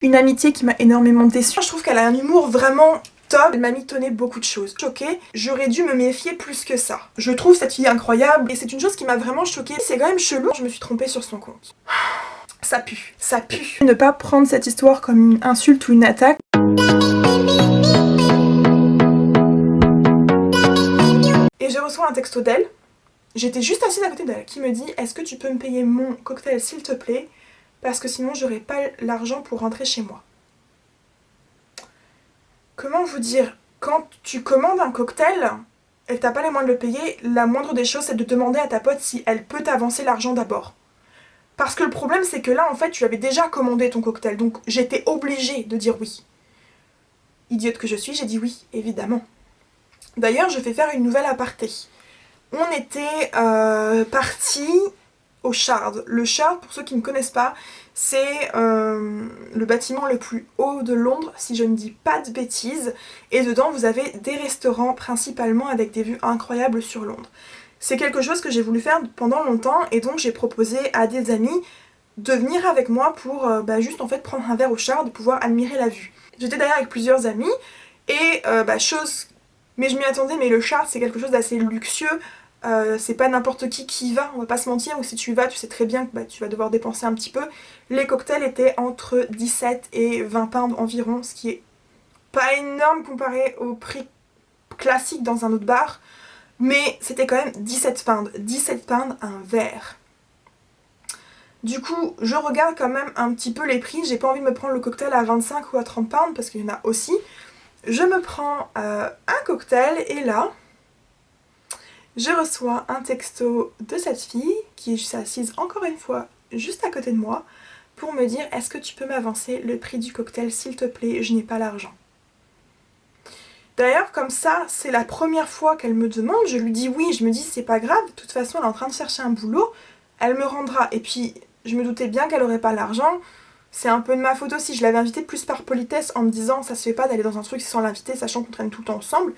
Une amitié qui m'a énormément déçue. Je trouve qu'elle a un humour vraiment top. Elle m'a mitonné beaucoup de choses. Choquée, j'aurais dû me méfier plus que ça. Je trouve cette fille incroyable et c'est une chose qui m'a vraiment choquée. C'est quand même chelou, je me suis trompée sur son compte. Ça pue, ça pue. Ne pas prendre cette histoire comme une insulte ou une attaque. Et je reçois un texto d'elle. J'étais juste assise à côté d'elle qui me dit « Est-ce que tu peux me payer mon cocktail s'il te plaît ? Parce que sinon j'aurai pas l'argent pour rentrer chez moi. » Comment vous dire, quand tu commandes un cocktail et que t'as pas les moyens de le payer, la moindre des choses c'est de demander à ta pote si elle peut t'avancer l'argent d'abord. Parce que le problème c'est que là en fait tu avais déjà commandé ton cocktail, donc j'étais obligée de dire oui. Idiote que je suis, j'ai dit oui, évidemment. D'ailleurs je vais faire une nouvelle aparté. On était partis au Shard. Le Shard, pour ceux qui ne connaissent pas, c'est le bâtiment le plus haut de Londres, si je ne dis pas de bêtises. Et dedans, vous avez des restaurants principalement avec des vues incroyables sur Londres. C'est quelque chose que j'ai voulu faire pendant longtemps et donc j'ai proposé à des amis de venir avec moi pour juste en fait prendre un verre au Shard et pouvoir admirer la vue. J'étais d'ailleurs avec plusieurs amis et chose... Mais je m'y attendais, mais le Shard c'est quelque chose d'assez luxueux. C'est pas n'importe qui y va, on va pas se mentir, ou si tu y vas, tu sais très bien que tu vas devoir dépenser un petit peu. Les cocktails étaient entre 17 et 20 pounds environ, ce qui est pas énorme comparé au prix classique dans un autre bar, mais c'était quand même 17 pounds. 17 pounds un verre. Du coup, je regarde quand même un petit peu les prix, j'ai pas envie de me prendre le cocktail à 25 ou à 30 pounds, parce qu'il y en a aussi. Je me prends un cocktail, et là... je reçois un texto de cette fille qui est assise encore une fois juste à côté de moi pour me dire « Est-ce que tu peux m'avancer le prix du cocktail s'il te plaît, je n'ai pas l'argent. » D'ailleurs comme ça, c'est la première fois qu'elle me demande, je lui dis oui, je me dis c'est pas grave, de toute façon elle est en train de chercher un boulot, elle me rendra. Et puis je me doutais bien qu'elle aurait pas l'argent, c'est un peu de ma faute aussi, je l'avais invitée plus par politesse en me disant ça se fait pas d'aller dans un truc sans l'inviter sachant qu'on traîne tout le temps ensemble.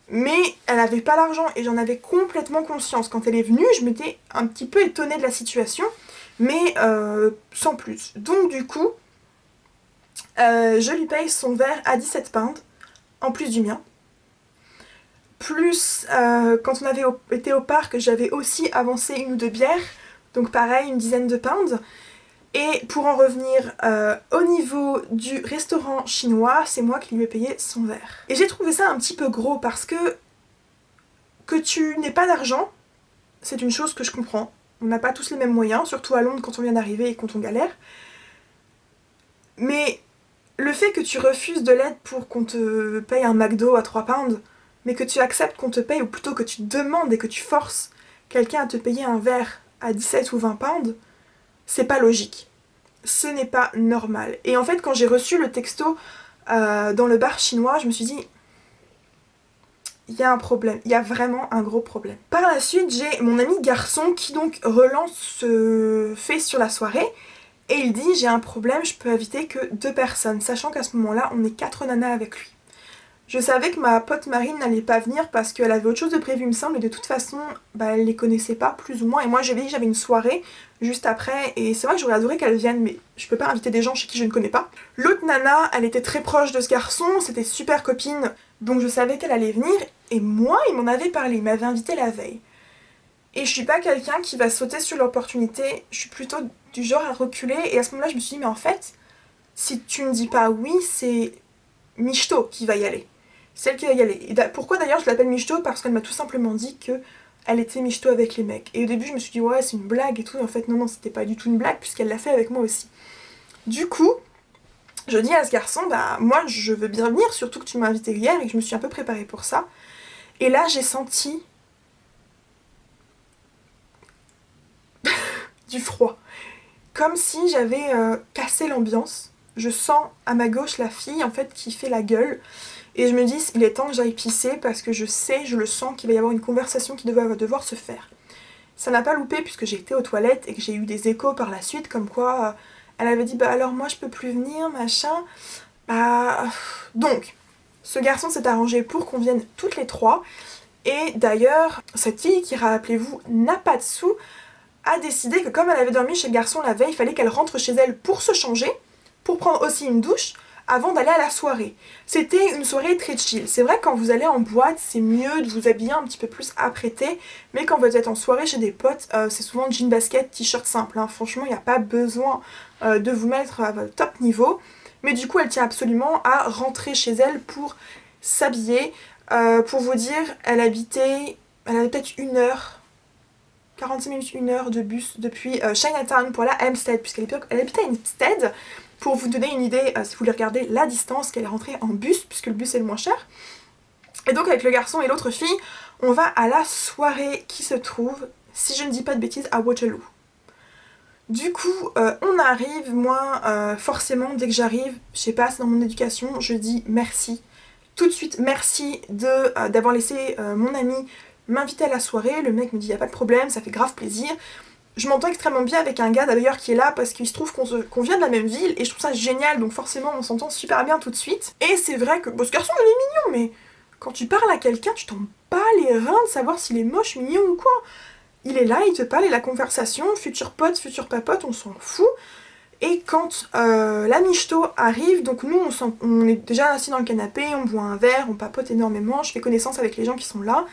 Mais elle avait pas l'argent et j'en avais complètement conscience. Quand elle est venue, je m'étais un petit peu étonnée de la situation, mais sans plus. Donc du coup, je lui paye son verre à 17 pounds, en plus du mien. Plus, quand on avait été au parc, j'avais aussi avancé une ou deux bières, donc pareil, une dizaine de pounds. Et pour en revenir au niveau du restaurant chinois, c'est moi qui lui ai payé son verre. Et j'ai trouvé ça un petit peu gros parce que tu n'aies pas d'argent, c'est une chose que je comprends. On n'a pas tous les mêmes moyens, surtout à Londres quand on vient d'arriver et quand on galère. Mais le fait que tu refuses de l'aide pour qu'on te paye un McDo à 3 pounds, mais que tu acceptes qu'on te paye, ou plutôt que tu demandes et que tu forces quelqu'un à te payer un verre à 17 ou 20 pounds, c'est pas logique. Ce n'est pas normal. Et en fait, quand j'ai reçu le texto dans le bar chinois, je me suis dit, il y a un problème, il y a vraiment un gros problème. Par la suite, j'ai mon ami garçon qui donc relance ce fait sur la soirée, et il dit, j'ai un problème, je peux inviter que 2 personnes, sachant qu'à ce moment-là, on est 4 nanas avec lui. Je savais que ma pote Marine n'allait pas venir parce qu'elle avait autre chose de prévu, il me semble, et de toute façon, elle les connaissait pas, plus ou moins. Et moi, j'avais dit que j'avais une soirée juste après, et c'est vrai que j'aurais adoré qu'elle vienne, mais je peux pas inviter des gens chez qui je ne connais pas. L'autre nana, elle était très proche de ce garçon, c'était super copine, donc je savais qu'elle allait venir, et moi, il m'en avait parlé, il m'avait invité la veille. Et je suis pas quelqu'un qui va sauter sur l'opportunité, je suis plutôt du genre à reculer, et à ce moment-là, je me suis dit, mais en fait, si tu ne dis pas oui, c'est Michto qui va y aller. Celle qui va y aller. Et pourquoi d'ailleurs je l'appelle Michto? Parce qu'elle m'a tout simplement dit que elle était Michto avec les mecs. Et au début je me suis dit ouais c'est une blague et tout, et en fait non c'était pas du tout une blague puisqu'elle l'a fait avec moi aussi. Du coup, je dis à ce garçon moi je veux bien venir, surtout que tu m'as invité hier et que je me suis un peu préparée pour ça. Et là j'ai senti du froid. Comme si j'avais cassé l'ambiance. Je sens à ma gauche la fille en fait qui fait la gueule. Et je me dis, il est temps que j'aille pisser parce que je le sens qu'il va y avoir une conversation qui va devoir se faire. Ça n'a pas loupé puisque j'ai été aux toilettes et que j'ai eu des échos par la suite comme quoi elle avait dit alors moi je peux plus venir, machin. Donc, ce garçon s'est arrangé pour qu'on vienne toutes les trois. Et d'ailleurs, cette fille qui, rappelez-vous, n'a pas de sous, a décidé que comme elle avait dormi chez le garçon la veille, il fallait qu'elle rentre chez elle pour se changer, pour prendre aussi une douche avant d'aller à la soirée. C'était une soirée très chill. C'est vrai que quand vous allez en boîte, c'est mieux de vous habiller un petit peu plus apprêté, mais quand vous êtes en soirée chez des potes, c'est souvent jean basket, t-shirt simple. Hein. Franchement, il n'y a pas besoin de vous mettre à votre top niveau. Mais du coup, elle tient absolument à rentrer chez elle pour s'habiller. Pour vous dire, elle avait peut-être 1 heure, 45 minutes, 1 heure de bus depuis Chinatown pour la Hampstead, puisqu'elle habitait à Hampstead. Pour vous donner une idée, si vous voulez regarder la distance qu'elle est rentrée en bus, puisque le bus est le moins cher. Et donc avec le garçon et l'autre fille, on va à la soirée qui se trouve, si je ne dis pas de bêtises, à Waterloo. Du coup, on arrive, moi, forcément, dès que j'arrive, je sais pas, c'est dans mon éducation, je dis merci. Tout de suite, merci d'avoir laissé mon ami m'inviter à la soirée. Le mec me dit, y a pas de problème, ça fait grave plaisir. Je m'entends extrêmement bien avec un gars d'ailleurs qui est là parce qu'il se trouve qu'on vient de la même ville et je trouve ça génial, donc forcément on s'entend super bien tout de suite. Et c'est vrai que, bon, ce garçon il est mignon, mais quand tu parles à quelqu'un, tu t'en bats les reins de savoir s'il est moche, mignon ou quoi. Il est là, il te parle et la conversation, futur pote, futur papote, on s'en fout. Et quand la michto arrive, donc nous on est déjà assis dans le canapé, on boit un verre, on papote énormément, je fais connaissance avec les gens qui sont là.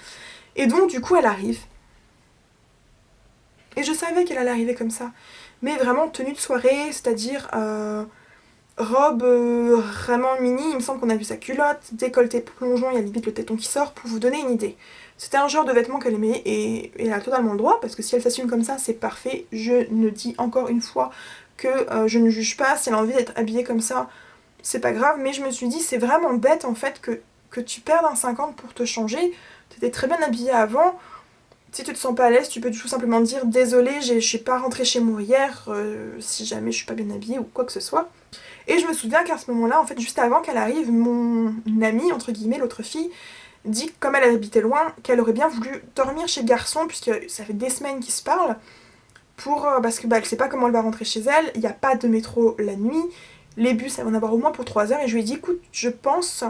Et donc du coup elle arrive. Et je savais qu'elle allait arriver comme ça. Mais vraiment tenue de soirée, c'est-à-dire robe vraiment mini, il me semble qu'on a vu sa culotte, décolleté plongeon, il y a limite le téton qui sort, pour vous donner une idée. C'était un genre de vêtements qu'elle aimait et elle a totalement le droit, parce que si elle s'assume comme ça, c'est parfait. Je ne dis encore une fois que je ne juge pas, si elle a envie d'être habillée comme ça, c'est pas grave, mais je me suis dit, c'est vraiment bête en fait que tu perdes un 50 pour te changer. T'étais très bien habillée avant. Si tu te sens pas à l'aise, tu peux tout simplement dire désolé, je suis pas rentrée chez moi hier, si jamais je suis pas bien habillée ou quoi que ce soit. Et je me souviens qu'à ce moment-là, en fait, juste avant qu'elle arrive, mon amie, entre guillemets, l'autre fille, dit que comme elle habitait loin, qu'elle aurait bien voulu dormir chez le garçon, puisque ça fait des semaines qu'ils se parlent, parce que elle sait pas comment elle va rentrer chez elle, il n'y a pas de métro la nuit, les bus, elle va en avoir au moins pour 3 heures, et je lui ai dit, écoute, je pense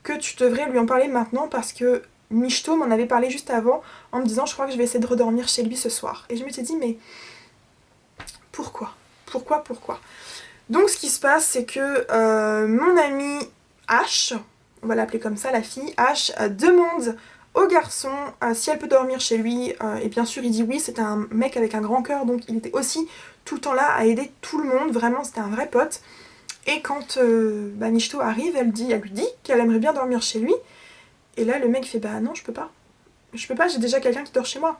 que tu devrais lui en parler maintenant, parce que Michto m'en avait parlé juste avant en me disant je crois que je vais essayer de redormir chez lui ce soir. Et je me suis dit mais pourquoi Donc ce qui se passe c'est que mon amie H, on va l'appeler comme ça la fille, H demande au garçon si elle peut dormir chez lui et bien sûr il dit oui, c'était un mec avec un grand cœur donc il était aussi tout le temps là à aider tout le monde, vraiment c'était un vrai pote. Et quand Michto arrive, elle lui dit qu'elle aimerait bien dormir chez lui. Et là, le mec fait bah non, je peux pas. Je peux pas, j'ai déjà quelqu'un qui dort chez moi.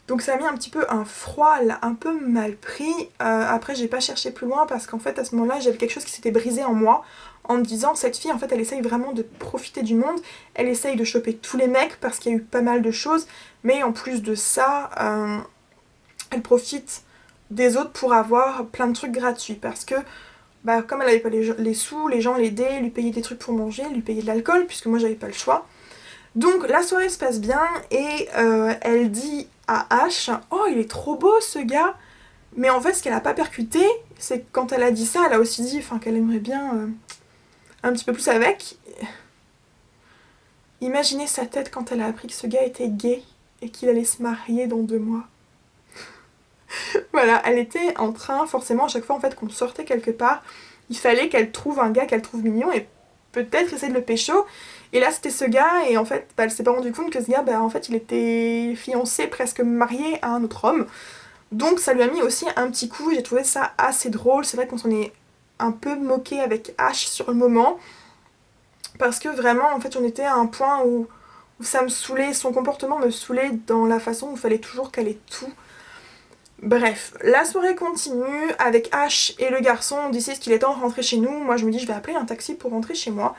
Donc ça a mis un petit peu un froid, un peu mal pris. Après, j'ai pas cherché plus loin parce qu'en fait, à ce moment-là, j'avais quelque chose qui s'était brisé en moi. En me disant, cette fille, en fait, elle essaye vraiment de profiter du monde. Elle essaye de choper tous les mecs parce qu'il y a eu pas mal de choses. Mais en plus de ça, elle profite des autres pour avoir plein de trucs gratuits. Parce que comme elle avait pas les sous, les gens l'aidaient, lui payaient des trucs pour manger, lui payaient de l'alcool, puisque moi j'avais pas le choix. Donc la soirée se passe bien et elle dit à H oh il est trop beau ce gars. Mais en fait ce qu'elle a pas percuté, c'est que quand elle a dit ça, elle a aussi dit qu'elle aimerait bien un petit peu plus avec. Imaginez sa tête quand elle a appris que ce gars était gay et qu'il allait se marier dans 2 mois. Voilà, elle était en train, forcément à chaque fois en fait qu'on sortait quelque part, il fallait qu'elle trouve un gars qu'elle trouve mignon et peut-être essayer de le pécho. Et là c'était ce gars et en fait elle s'est pas rendu compte que ce gars en fait il était fiancé, presque marié à un autre homme. Donc ça lui a mis aussi un petit coup, j'ai trouvé ça assez drôle. C'est vrai qu'on s'en est un peu moqué avec H sur le moment. Parce que vraiment en fait on était à un point où ça me saoulait, son comportement me saoulait dans la façon où il fallait toujours caler tout. Bref, la soirée continue avec H et le garçon, on décide qu'il est temps de rentrer chez nous. Moi je me dis je vais appeler un taxi pour rentrer chez moi.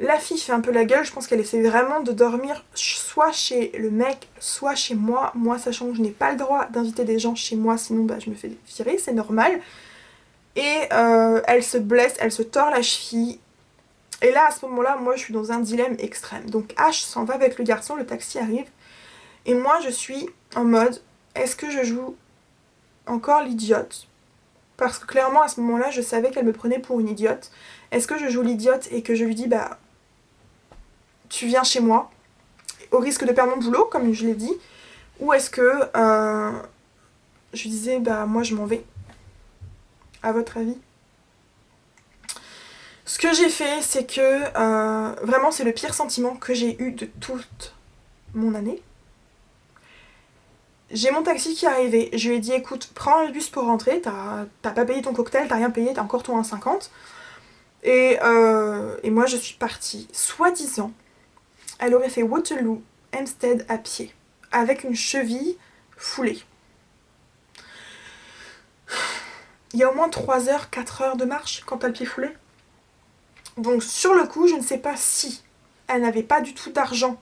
La fille fait un peu la gueule, je pense qu'elle essaie vraiment de dormir soit chez le mec, soit chez moi. Moi sachant que je n'ai pas le droit d'inviter des gens chez moi, sinon je me fais virer, c'est normal. Et elle se blesse, elle se tord la cheville. Et là à ce moment-là, moi je suis dans un dilemme extrême. Donc H s'en va avec le garçon, le taxi arrive. Et moi je suis en mode, est-ce que je joue encore l'idiote? Parce que clairement à ce moment-là je savais qu'elle me prenait pour une idiote. Est-ce que je joue l'idiote et que je lui dis tu viens chez moi au risque de perdre mon boulot comme je l'ai dit, ou est-ce que je lui disais moi je m'en vais? À votre avis? Ce que j'ai fait, c'est que vraiment c'est le pire sentiment que j'ai eu de toute mon année. J'ai mon taxi qui est arrivé, je lui ai dit écoute, prends le bus pour rentrer, t'as pas payé ton cocktail, t'as rien payé, t'as encore ton 1,50. Et moi je suis partie, soi-disant, elle aurait fait Waterloo, Hampstead à pied, avec une cheville foulée. Il y a au moins 3 heures, 4 heures de marche quand t'as le pied foulé. Donc sur le coup, je ne sais pas si elle n'avait pas du tout d'argent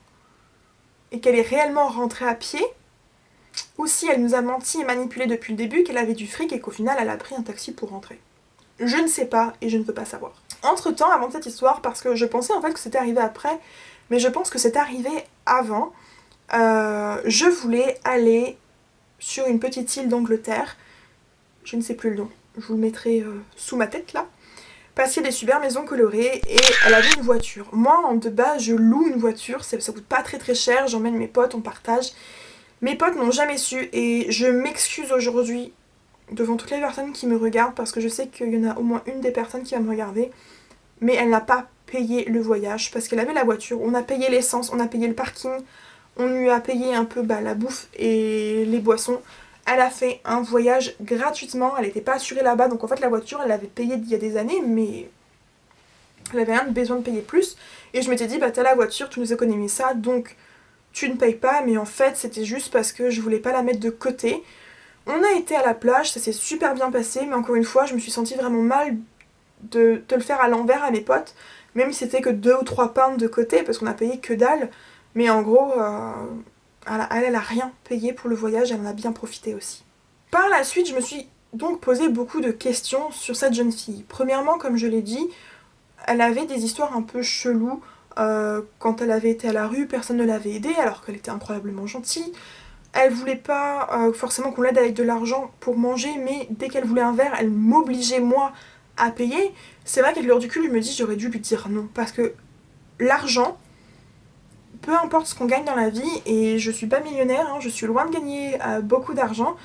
et qu'elle est réellement rentrée à pied, ou si elle nous a menti et manipulé depuis le début, qu'elle avait du fric et qu'au final elle a pris un taxi pour rentrer. Je ne sais pas et je ne veux pas savoir. Entre temps, avant cette histoire, parce que je pensais en fait que c'était arrivé après, mais je pense que c'est arrivé avant, je voulais aller sur une petite île d'Angleterre, je ne sais plus le nom, je vous le mettrai sous ma tête là, parce qu'il y a des super maisons colorées et elle avait une voiture. Moi, de base, je loue une voiture, ça coûte pas très très cher, j'emmène mes potes, on partage. Mes potes n'ont jamais su et je m'excuse aujourd'hui devant toutes les personnes qui me regardent parce que je sais qu'il y en a au moins une des personnes qui va me regarder, mais elle n'a pas payé le voyage parce qu'elle avait la voiture, on a payé l'essence, on a payé le parking, on lui a payé un peu la bouffe et les boissons. Elle a fait un voyage gratuitement, elle n'était pas assurée là-bas, donc en fait la voiture elle l'avait payée il y a des années, mais elle avait rien de besoin de payer plus. Et je m'étais dit, bah t'as la voiture, tu nous économises ça, donc tu ne payes pas, mais en fait c'était juste parce que je voulais pas la mettre de côté. On a été à la plage, ça s'est super bien passé, mais encore une fois je me suis sentie vraiment mal de te le faire à l'envers à mes potes, même si c'était que 2 ou 3 pounds de côté, parce qu'on a payé que dalle, mais en gros, elle a rien payé pour le voyage, elle en a bien profité aussi. Par la suite, je me suis donc posé beaucoup de questions sur cette jeune fille. Premièrement, comme je l'ai dit, elle avait des histoires un peu cheloues. Quand elle avait été à la rue, personne ne l'avait aidée alors qu'elle était incroyablement gentille. Elle voulait pas forcément qu'on l'aide avec de l'argent pour manger, mais dès qu'elle voulait un verre, elle m'obligeait moi à payer. C'est vrai qu'avec le recul, je me dis j'aurais dû lui dire non parce que l'argent, peu importe ce qu'on gagne dans la vie, et je suis pas millionnaire, hein, je suis loin de gagner beaucoup d'argent,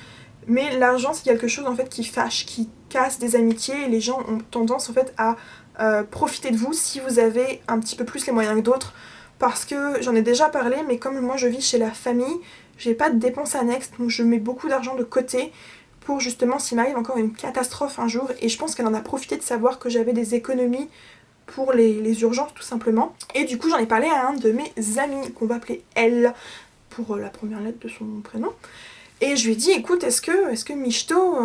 mais l'argent c'est quelque chose en fait qui fâche, qui casse des amitiés, et les gens ont tendance en fait à profiter de vous si vous avez un petit peu plus les moyens que d'autres, parce que j'en ai déjà parlé, mais comme moi je vis chez la famille, j'ai pas de dépenses annexes, donc je mets beaucoup d'argent de côté pour justement s'il m'arrive encore une catastrophe un jour, et je pense qu'elle en a profité de savoir que j'avais des économies pour les urgences tout simplement. Et du coup j'en ai parlé à un de mes amis qu'on va appeler Elle pour la première lettre de son prénom. Et je lui ai dit écoute est-ce que Michto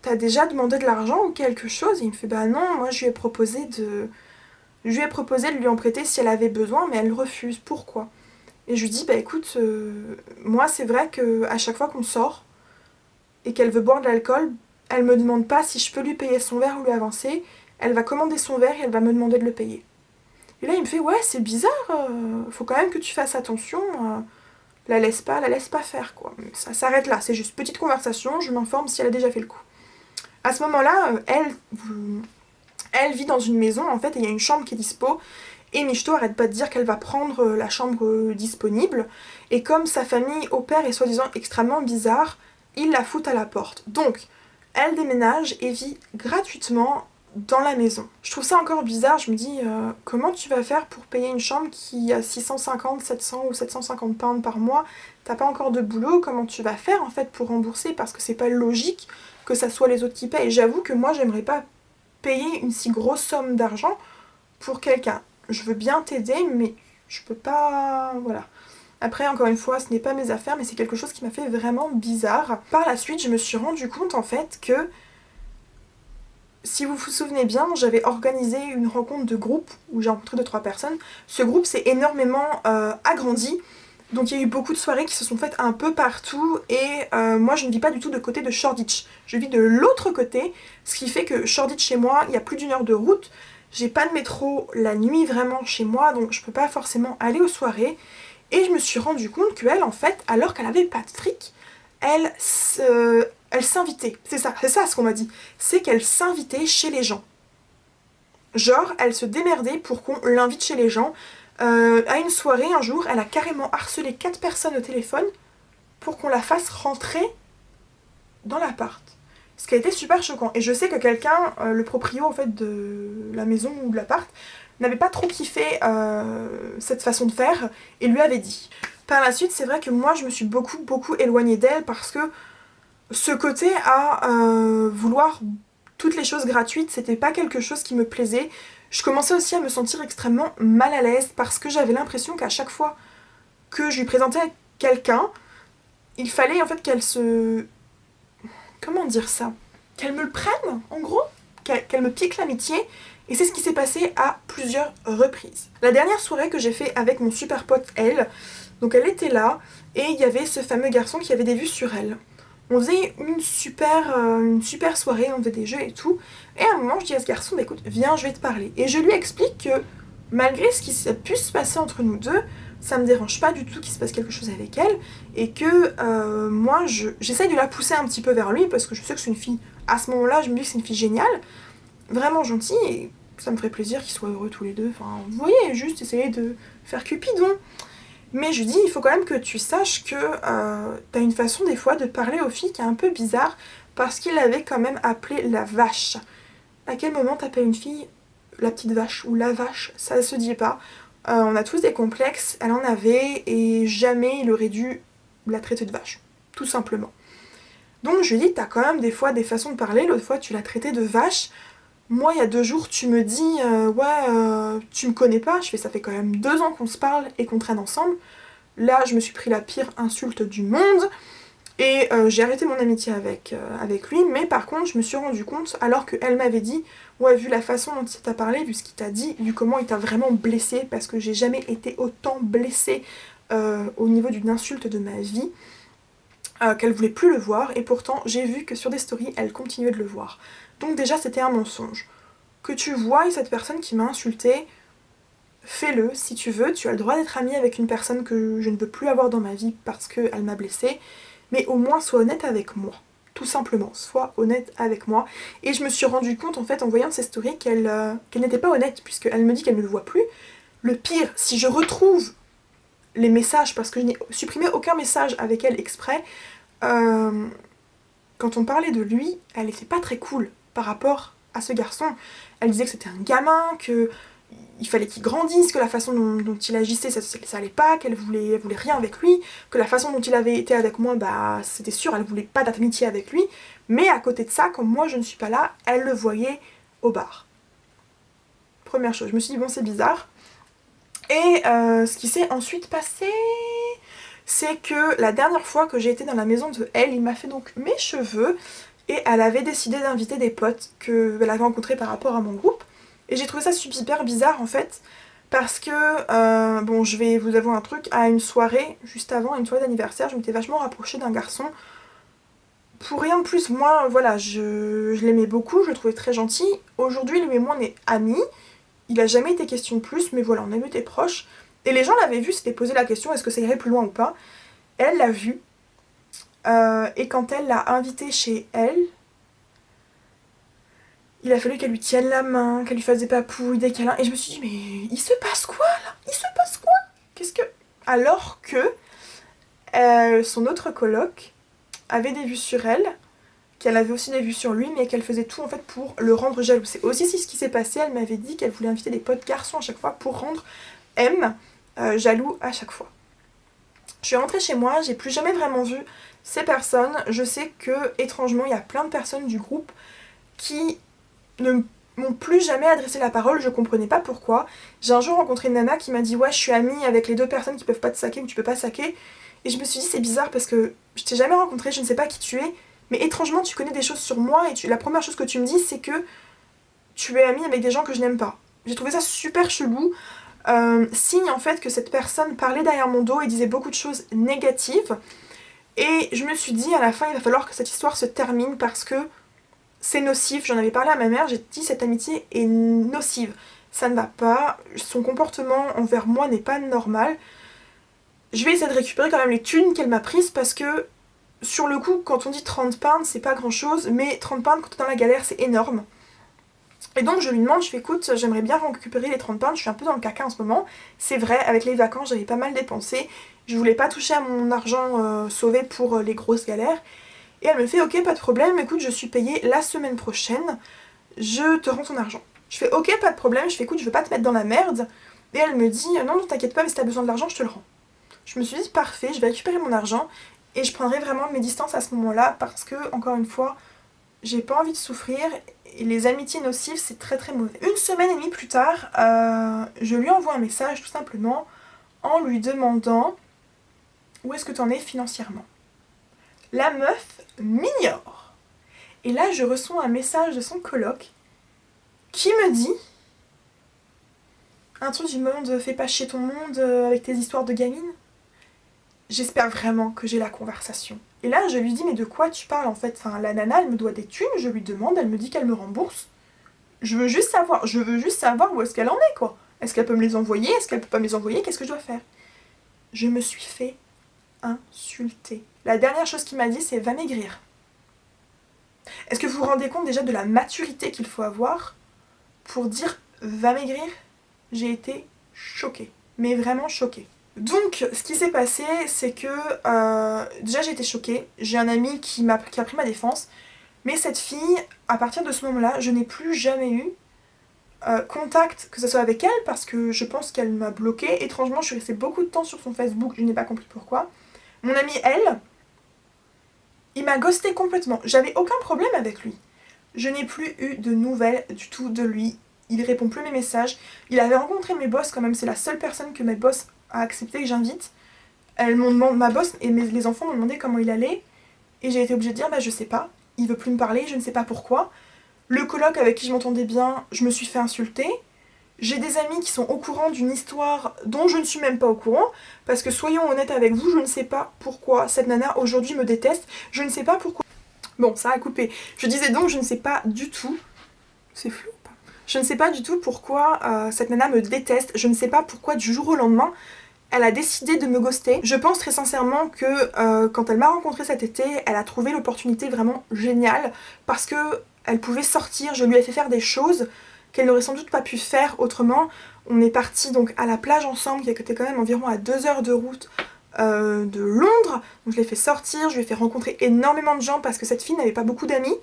t'as déjà demandé de l'argent ou quelque chose? Et il me fait bah non, moi je lui ai proposé de lui en prêter si elle avait besoin, mais elle refuse. Pourquoi? Et je lui dis bah écoute moi c'est vrai que à chaque fois qu'on sort et qu'elle veut boire de l'alcool, elle me demande pas si je peux lui payer son verre ou lui avancer. Elle va commander son verre et elle va me demander de le payer. Et là, il me fait ouais, c'est bizarre, faut quand même que tu fasses attention, la laisse pas faire quoi. Ça s'arrête là, c'est juste petite conversation, je m'informe si elle a déjà fait le coup. À ce moment-là, elle vit dans une maison en fait et il y a une chambre qui est dispo. Et Michto arrête pas de dire qu'elle va prendre la chambre disponible. Et comme sa famille au père est soi-disant extrêmement bizarre, ils la foutent à la porte. Donc, elle déménage et vit gratuitement dans la maison. Je trouve ça encore bizarre, je me dis comment tu vas faire pour payer une chambre qui a 650, 700 ou 750 pounds par mois, t'as pas encore de boulot, comment tu vas faire en fait pour rembourser parce que c'est pas logique que ça soit les autres qui payent. J'avoue que moi j'aimerais pas payer une si grosse somme d'argent pour quelqu'un. Je veux bien t'aider mais je peux pas... voilà. Après, encore une fois, ce n'est pas mes affaires, mais c'est quelque chose qui m'a fait vraiment bizarre. Par la suite, je me suis rendu compte en fait que si vous vous souvenez bien, j'avais organisé une rencontre de groupe où j'ai rencontré 2-3 personnes. Ce groupe s'est énormément agrandi. Donc il y a eu beaucoup de soirées qui se sont faites un peu partout et moi je ne vis pas du tout de côté de Shoreditch. Je vis de l'autre côté, ce qui fait que Shoreditch chez moi, il y a plus d'1 heure de route. J'ai pas de métro la nuit vraiment chez moi, donc je peux pas forcément aller aux soirées. Et je me suis rendu compte qu'elle, en fait, alors qu'elle avait pas de fric, elle s'invitait. C'est ça ce qu'on m'a dit. C'est qu'elle s'invitait chez les gens. Genre, elle se démerdait pour qu'on l'invite chez les gens. À une soirée, un jour, elle a carrément harcelé 4 personnes au téléphone pour qu'on la fasse rentrer dans l'appart. Ce qui a été super choquant. Et je sais que quelqu'un, le proprio en fait de la maison ou de l'appart, n'avait pas trop kiffé cette façon de faire et lui avait dit. Par la suite, c'est vrai que moi je me suis beaucoup éloignée d'elle parce que ce côté à vouloir toutes les choses gratuites, c'était pas quelque chose qui me plaisait. Je commençais aussi à me sentir extrêmement mal à l'aise parce que j'avais l'impression qu'à chaque fois que je lui présentais quelqu'un, il fallait en fait qu'elle se... Comment dire ça? Qu'elle me le prenne, en gros, qu'elle me pique l'amitié. Et c'est ce qui s'est passé à plusieurs reprises. La dernière soirée que j'ai fait avec mon super pote, donc elle était là, et il y avait ce fameux garçon qui avait des vues sur elle. On faisait une super soirée, on faisait des jeux et tout. Et à un moment, je dis à ce garçon, bah écoute, viens, je vais te parler. Et je lui explique que malgré ce qui a pu se passer entre nous deux, ça me dérange pas du tout qu'il se passe quelque chose avec elle. Et que moi, j'essaye de la pousser un petit peu vers lui, parce que je sais que c'est une fille, à ce moment-là, je me dis que c'est une fille géniale, vraiment gentille, et ça me ferait plaisir qu'ils soient heureux tous les deux. Enfin, vous voyez, juste essayer de faire Cupidon. Mais je dis, il faut quand même que tu saches que t'as une façon des fois de parler aux filles qui est un peu bizarre, parce qu'il avait quand même appelé la vache. À quel moment t'appelles une fille la petite vache ou la vache? Ça se dit pas. On a tous des complexes, elle en avait, et jamais il aurait dû la traiter de vache. Tout simplement. Donc je lui dis, t'as quand même des fois des façons de parler, l'autre fois tu l'as traitée de vache. Moi, il y a 2 jours, tu me dis tu me connais pas. Je fais, ça fait quand même 2 ans qu'on se parle et qu'on traîne ensemble. Là, je me suis pris la pire insulte du monde et j'ai arrêté mon amitié avec lui. Mais par contre, je me suis rendu compte, alors qu'elle m'avait dit, ouais, vu la façon dont il t'a parlé, vu ce qu'il t'a dit, vu comment il t'a vraiment blessée, parce que j'ai jamais été autant blessée au niveau d'une insulte de ma vie, qu'elle voulait plus le voir. Et pourtant, j'ai vu que sur des stories, elle continuait de le voir. Donc déjà, c'était un mensonge. Que tu vois cette personne qui m'a insultée, fais-le si tu veux. Tu as le droit d'être amie avec une personne que je ne veux plus avoir dans ma vie parce qu'elle m'a blessée. Mais au moins, sois honnête avec moi. Tout simplement, sois honnête avec moi. Et je me suis rendu compte, en fait, en voyant ces stories, qu'elle n'était pas honnête, puisqu'elle me dit qu'elle ne le voit plus. Le pire, si je retrouve les messages, parce que je n'ai supprimé aucun message avec elle exprès, quand on parlait de lui, elle était pas très cool par rapport à ce garçon. Elle disait que c'était un gamin, que il fallait qu'il grandisse, que la façon dont il agissait, ça allait pas, qu'elle voulait rien avec lui, que la façon dont il avait été avec moi, bah c'était sûr, elle voulait pas d'amitié avec lui. Mais à côté de ça, quand moi je ne suis pas là, elle le voyait au bar. Première chose, je me suis dit bon c'est bizarre. Et ce qui s'est ensuite passé, c'est que la dernière fois que j'ai été dans la maison de elle, il m'a fait donc mes cheveux et elle avait décidé d'inviter des potes qu'elle avait rencontrés par rapport à mon groupe. Et j'ai trouvé ça super bizarre en fait, parce que, bon je vais vous avouer un truc, à une soirée, juste avant, à une soirée d'anniversaire, je m'étais vachement rapprochée d'un garçon. Pour rien de plus, moi voilà, je l'aimais beaucoup, je le trouvais très gentil. Aujourd'hui, lui et moi on est amis, il a jamais été question de plus, mais voilà, on a été proches. Et les gens l'avaient vu, s'étaient posé la question, est-ce que ça irait plus loin ou pas. Elle l'a vu, et quand elle l'a invité chez elle, il a fallu qu'elle lui tienne la main, qu'elle lui fasse des papouilles, des câlins, et je me suis dit, mais il se passe quoi là? Il se passe quoi? Qu'est-ce que... Alors que son autre coloc avait des vues sur elle, qu'elle avait aussi des vues sur lui, mais qu'elle faisait tout en fait pour le rendre jaloux. C'est aussi ce qui s'est passé, elle m'avait dit qu'elle voulait inviter des potes garçons à chaque fois pour rendre M jaloux à chaque fois. Je suis rentrée chez moi, j'ai plus jamais vraiment vu ces personnes. Je sais que, étrangement, il y a plein de personnes du groupe qui ne m'ont plus jamais adressé la parole, je comprenais pas pourquoi. J'ai un jour rencontré une nana qui m'a dit ouais je suis amie avec les 2 personnes qui peuvent pas te saquer ou tu peux pas saquer. Et je me suis dit c'est bizarre parce que je t'ai jamais rencontré, je ne sais pas qui tu es, mais étrangement tu connais des choses sur moi et la première chose que tu me dis c'est que tu es amie avec des gens que je n'aime pas. J'ai trouvé ça super chelou. Signe en fait que cette personne parlait derrière mon dos et disait beaucoup de choses négatives. Et je me suis dit à la fin il va falloir que cette histoire se termine parce que c'est nocif, j'en avais parlé à ma mère, j'ai dit cette amitié est nocive. Ça ne va pas, son comportement envers moi n'est pas normal. Je vais essayer de récupérer quand même les thunes qu'elle m'a prises parce que sur le coup, quand on dit 30 pounds, c'est pas grand chose, mais 30 pounds quand on est dans la galère, c'est énorme. Et donc je lui demande, je fais écoute, j'aimerais bien récupérer les 30 pounds, je suis un peu dans le caca en ce moment. C'est vrai, avec les vacances, j'avais pas mal dépensé, je voulais pas toucher à mon argent sauvé pour les grosses galères. Et elle me fait ok, pas de problème, écoute, je suis payée la semaine prochaine, je te rends ton argent. Je fais ok, pas de problème, je fais écoute, je veux pas te mettre dans la merde. Et elle me dit non, non, t'inquiète pas, mais si t'as besoin de l'argent, je te le rends. Je me suis dit parfait, je vais récupérer mon argent et je prendrai vraiment mes distances à ce moment-là parce que, encore une fois, j'ai pas envie de souffrir et les amitiés nocives c'est très très mauvais. Une semaine et demie plus tard, je lui envoie un message tout simplement en lui demandant où est-ce que t'en es financièrement. La meuf m'ignore. Et là je reçois un message de son coloc qui me dit un truc du monde, fais pas chier ton monde avec tes histoires de gamine. J'espère vraiment que j'ai la conversation. Et là, je lui dis, mais de quoi tu parles en fait? Enfin, la nana, elle me doit des thunes, je lui demande, elle me dit qu'elle me rembourse. Je veux juste savoir où est-ce qu'elle en est, quoi. Est-ce qu'elle peut me les envoyer? Est-ce qu'elle peut pas me les envoyer? Qu'est-ce que je dois faire? Je me suis fait insulter. La dernière chose qu'il m'a dit, c'est va maigrir. Est-ce que vous vous rendez compte déjà de la maturité qu'il faut avoir pour dire va maigrir? J'ai été choquée, mais vraiment choquée. Donc, ce qui s'est passé, c'est que déjà j'ai été choquée. J'ai un ami qui a pris ma défense. Mais cette fille, à partir de ce moment-là, je n'ai plus jamais eu contact, que ce soit avec elle, parce que je pense qu'elle m'a bloquée. Étrangement, je suis restée beaucoup de temps sur son Facebook, je n'ai pas compris pourquoi. Mon ami, elle, il m'a ghosté complètement. J'avais aucun problème avec lui. Je n'ai plus eu de nouvelles du tout de lui. Il répond plus à mes messages. Il avait rencontré mes boss quand même, c'est la seule personne que mes boss a accepté que j'invite. Elles m'ont demandé, ma boss et les enfants m'ont demandé comment il allait. Et j'ai été obligée de dire, bah je sais pas. Il veut plus me parler, je ne sais pas pourquoi. Le coloc avec qui je m'entendais bien, je me suis fait insulter. J'ai des amis qui sont au courant d'une histoire dont je ne suis même pas au courant, parce que soyons honnêtes avec vous, je ne sais pas pourquoi cette nana aujourd'hui me déteste, je ne sais pas pourquoi... Bon, ça a coupé. Je disais donc, je ne sais pas du tout... C'est flou ou pas? Je ne sais pas du tout pourquoi cette nana me déteste, je ne sais pas pourquoi du jour au lendemain, elle a décidé de me ghoster. Je pense très sincèrement que quand elle m'a rencontrée cet été, elle a trouvé l'opportunité vraiment géniale, parce que elle pouvait sortir, je lui ai fait faire des choses qu'elle n'aurait sans doute pas pu faire autrement. On est partis donc à la plage ensemble, qui était quand même environ à 2 heures de route de Londres. Donc je l'ai fait sortir, je lui ai fait rencontrer énormément de gens parce que cette fille n'avait pas beaucoup d'amis.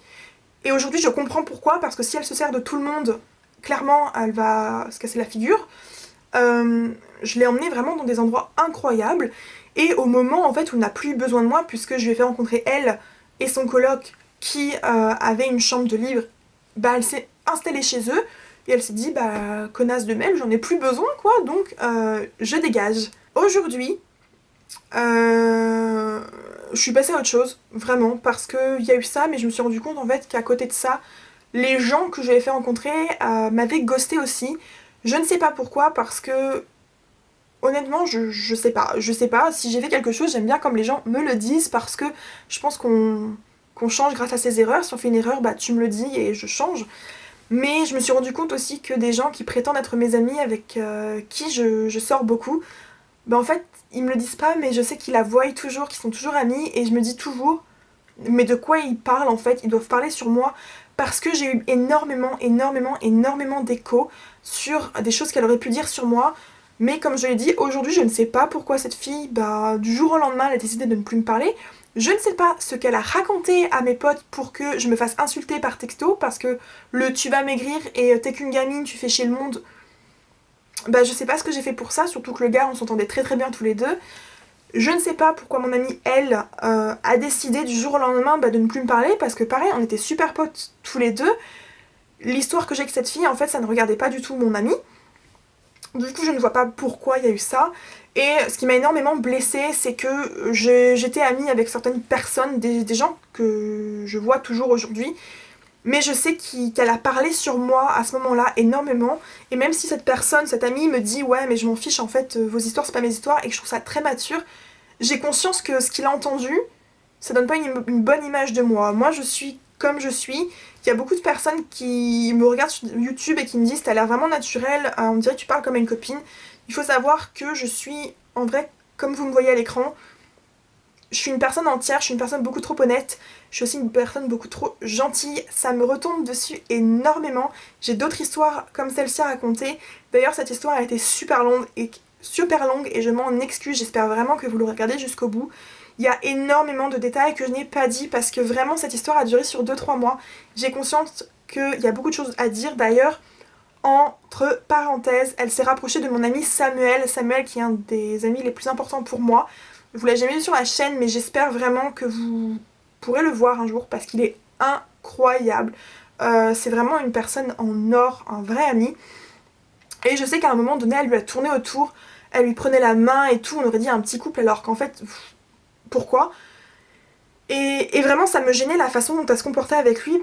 Et aujourd'hui je comprends pourquoi, parce que si elle se sert de tout le monde, clairement elle va se casser la figure. Je l'ai emmenée vraiment dans des endroits incroyables. Et au moment en fait où on n'a plus besoin de moi, puisque je lui ai fait rencontrer elle et son coloc qui avait une chambre de libre, bah elle s'est installée chez eux. Et elle s'est dit, bah connasse de même, j'en ai plus besoin quoi, donc je dégage. Aujourd'hui, je suis passée à autre chose, vraiment, parce qu'il y a eu ça, mais je me suis rendu compte en fait qu'à côté de ça, les gens que j'avais fait rencontrer m'avaient ghosté aussi. Je ne sais pas pourquoi, parce que honnêtement, je sais pas. Je sais pas, si j'ai fait quelque chose, j'aime bien comme les gens me le disent, parce que je pense qu'on change grâce à ses erreurs. Si on fait une erreur, bah tu me le dis et je change. Mais je me suis rendu compte aussi que des gens qui prétendent être mes amis, avec qui je sors beaucoup, bah en fait, ils me le disent pas, mais je sais qu'ils la voient toujours, qu'ils sont toujours amis, et je me dis toujours, mais de quoi ils parlent en fait? Ils doivent parler sur moi, parce que j'ai eu énormément d'échos sur des choses qu'elle aurait pu dire sur moi. Mais comme je l'ai dit, aujourd'hui je ne sais pas pourquoi cette fille, bah du jour au lendemain, elle a décidé de ne plus me parler. Je ne sais pas ce qu'elle a raconté à mes potes pour que je me fasse insulter par texto, parce que le tu vas maigrir et t'es qu'une gamine, tu fais chier le monde, bah je sais pas ce que j'ai fait pour ça, surtout que le gars on s'entendait très très bien tous les deux. Je ne sais pas pourquoi mon amie, elle, a décidé du jour au lendemain de ne plus me parler, parce que pareil, on était super potes tous les deux. L'histoire que j'ai avec cette fille, en fait, ça ne regardait pas du tout mon amie. Du coup, je ne vois pas pourquoi il y a eu ça. Et ce qui m'a énormément blessée, c'est que j'étais amie avec certaines personnes, des gens que je vois toujours aujourd'hui. Mais je sais qu'elle a parlé sur moi à ce moment-là énormément. Et même si cette personne, cette amie me dit ouais mais je m'en fiche en fait, vos histoires c'est pas mes histoires, et que je trouve ça très mature, j'ai conscience que ce qu'il a entendu, ça donne pas une bonne image de moi. Moi je suis comme je suis. Il y a beaucoup de personnes qui me regardent sur YouTube et qui me disent t'as l'air vraiment naturelle, on dirait que tu parles comme une copine. Il faut savoir que je suis en vrai, comme vous me voyez à l'écran, je suis une personne entière, je suis une personne beaucoup trop honnête, je suis aussi une personne beaucoup trop gentille, ça me retombe dessus énormément. J'ai d'autres histoires comme celle-ci à raconter. D'ailleurs cette histoire a été super longue et je m'en excuse, j'espère vraiment que vous le regardez jusqu'au bout. Il y a énormément de détails que je n'ai pas dit parce que vraiment cette histoire a duré sur 2-3 mois. J'ai conscience qu'il y a beaucoup de choses à dire. D'ailleurs, entre parenthèses, elle s'est rapprochée de mon ami Samuel. Samuel qui est un des amis les plus importants pour moi. Je vous l'ai jamais vu sur la chaîne, mais j'espère vraiment que vous pourrez le voir un jour parce qu'il est incroyable. C'est vraiment une personne en or, un vrai ami. Et je sais qu'à un moment donné, elle lui a tourné autour, elle lui prenait la main et tout, on aurait dit un petit couple alors qu'en fait, pourquoi? Et vraiment ça me gênait la façon dont elle se comportait avec lui.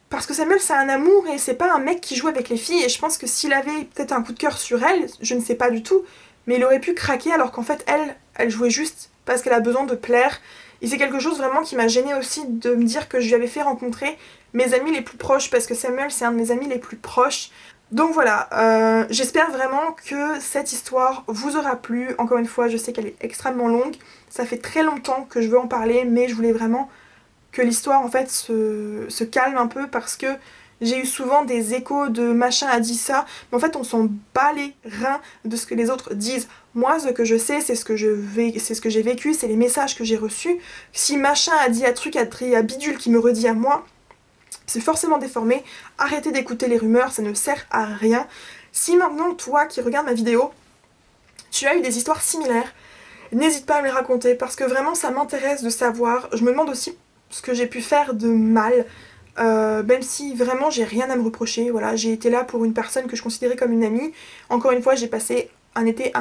Parce que Samuel c'est un amour et c'est pas un mec qui joue avec les filles et je pense que s'il avait peut-être un coup de cœur sur elle, je ne sais pas du tout, mais il aurait pu craquer alors qu'en fait elle jouait juste parce qu'elle a besoin de plaire. Et c'est quelque chose vraiment qui m'a gênée aussi de me dire que je lui avais fait rencontrer mes amis les plus proches parce que Samuel c'est un de mes amis les plus proches. Donc voilà, j'espère vraiment que cette histoire vous aura plu. Encore une fois, je sais qu'elle est extrêmement longue. Ça fait très longtemps que je veux en parler, mais je voulais vraiment que l'histoire en fait se calme un peu parce que j'ai eu souvent des échos de machin a dit ça, mais en fait on s'en bat les reins de ce que les autres disent. Moi ce que je sais c'est ce que j'ai vécu, c'est les messages que j'ai reçus. Si machin a dit un truc à bidule qui me redit à moi, c'est forcément déformé. Arrêtez d'écouter les rumeurs, ça ne sert à rien. Si maintenant toi qui regardes ma vidéo, tu as eu des histoires similaires, n'hésite pas à me les raconter parce que vraiment ça m'intéresse de savoir. Je me demande aussi ce que j'ai pu faire de mal, même si vraiment j'ai rien à me reprocher. Voilà, j'ai été là pour une personne que je considérais comme une amie. Encore une fois, j'ai passé un été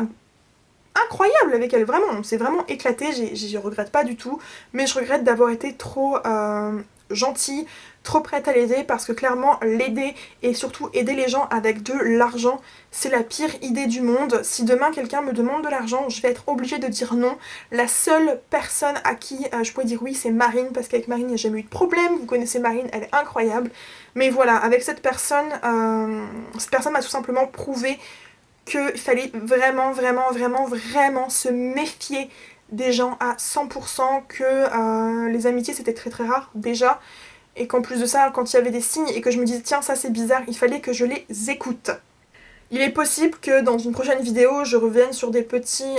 incroyable avec elle, vraiment, on s'est vraiment éclaté, je regrette pas du tout, mais je regrette d'avoir été trop gentille, trop prête à l'aider parce que clairement l'aider et surtout aider les gens avec de l'argent, c'est la pire idée du monde. Si demain quelqu'un me demande de l'argent, je vais être obligée de dire non. La seule personne à qui je pourrais dire oui, c'est Marine parce qu'avec Marine il n'y a jamais eu de problème, vous connaissez Marine, elle est incroyable. Mais voilà, avec cette personne m'a tout simplement prouvé qu'il fallait vraiment se méfier des gens à 100%, que les amitiés c'était très très rare déjà, et qu'en plus de ça, quand il y avait des signes et que je me disais tiens ça c'est bizarre, il fallait que je les écoute. Il est possible que dans une prochaine vidéo je revienne sur des petits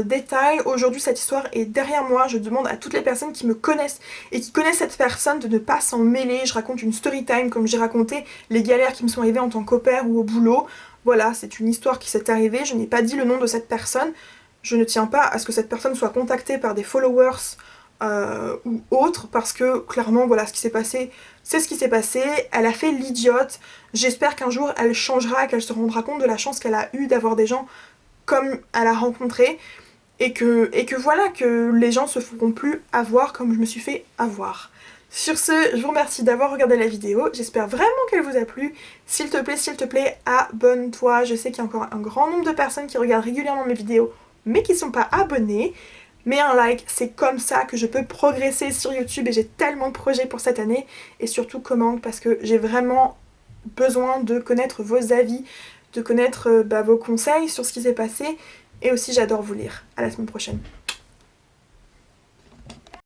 détails. Aujourd'hui cette histoire est derrière moi, je demande à toutes les personnes qui me connaissent et qui connaissent cette personne de ne pas s'en mêler. Je raconte une story time comme j'ai raconté les galères qui me sont arrivées en tant qu'au pair ou au boulot. Voilà, c'est une histoire qui s'est arrivée, je n'ai pas dit le nom de cette personne. Je ne tiens pas à ce que cette personne soit contactée par des followers ou autres parce que clairement voilà ce qui s'est passé, c'est ce qui s'est passé. Elle a fait l'idiote, j'espère qu'un jour elle changera, qu'elle se rendra compte de la chance qu'elle a eue d'avoir des gens comme elle a rencontré et que voilà, que les gens se feront plus avoir comme je me suis fait avoir. Sur ce, je vous remercie d'avoir regardé la vidéo, j'espère vraiment qu'elle vous a plu. S'il te plaît, abonne-toi. Je sais qu'il y a encore un grand nombre de personnes qui regardent régulièrement mes vidéos mais qui ne sont pas abonnés. Mets un like, c'est comme ça que je peux progresser sur YouTube et j'ai tellement de projets pour cette année. Et surtout commente parce que j'ai vraiment besoin de connaître vos avis, de connaître vos conseils sur ce qui s'est passé. Et aussi j'adore vous lire. À la semaine prochaine.